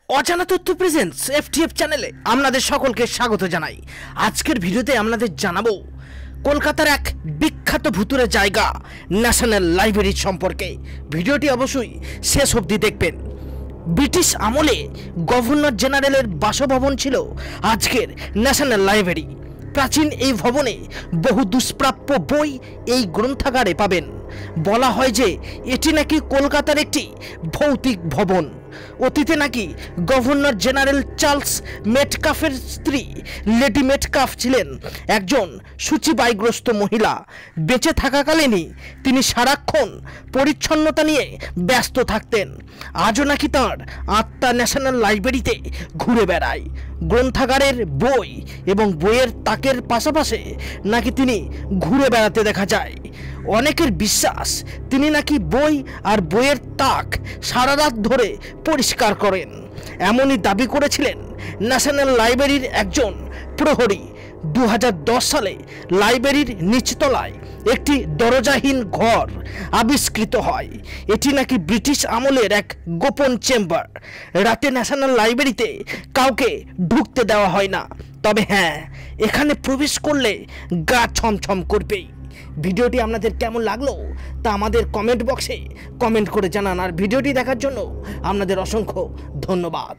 অজানা তথ্য প্রেজেন্টস এফটিএফ চ্যানেলে আপনাদের সকলকে স্বাগত জানাই। আজকের ভিডিওতে আপনাদের জানাবো কলকাতার এক বিখ্যাত ভুতুরে জায়গা ন্যাশনাল লাইব্রেরি সম্পর্কে। ভিডিওটি অবশ্যই শেষ অবধি দেখবেন। ব্রিটিশ আমলে গভর্নর জেনারেলের বাসভবন ছিল আজকের ন্যাশনাল লাইব্রেরি। প্রাচীন এই ভবনে বহু দুষ্প্রাপ্য বই এই গ্রন্থাগারে পাবেন। বলা হয় যে এটি নাকি কলকাতার একটি ভৌতিক ভবন। অতীতে নাকি গভর্নর জেনারেল চার্লস মেটকাফের স্ত্রী লেডি মেটকাফ ছিলেন একজন সূচিবায়গ্রস্ত মহিলা। বেঁচে থাকাকালীনই তিনি সারাক্ষণ পরিচ্ছন্নতা নিয়ে ব্যস্ত থাকতেন। আজও নাকি তাঁর আত্মা ন্যাশনাল লাইব্রেরিতে ঘুরে বেড়ায়। গ্রন্থাগারের বই এবং বইয়ের তাকের পাশাপাশি নাকি তিনি ঘুরে বেড়াতে দেখা যায়। অনেকের বিশ্বাস তিনি নাকি বই আর বইয়ের তাক সারা রাত ধরে পরিষ্কার করেন। এমনই দাবি করেছিলেন ন্যাশনাল লাইব্রেরির একজন প্রহরী। 2010 সালে লাইব্রেরির নিচতলায় একটি দরজাহীন ঘর আবিষ্কৃত হয়। এটি নাকি ব্রিটিশ আমলের এক গোপন চেম্বার। রাতে ন্যাশনাল লাইব্রেরিতে কাউকে ঢুকতে দেওয়া হয় না, তবে হ্যাঁ, এখানে প্রবেশ করলে গা ছমছম করবেই। ভিডিওটি আপনাদের কেমন লাগলো তা আমাদের কমেন্ট বক্সে কমেন্ট করে জানান। আর ভিডিওটি দেখার জন্য আপনাদের অসংখ্য ধন্যবাদ।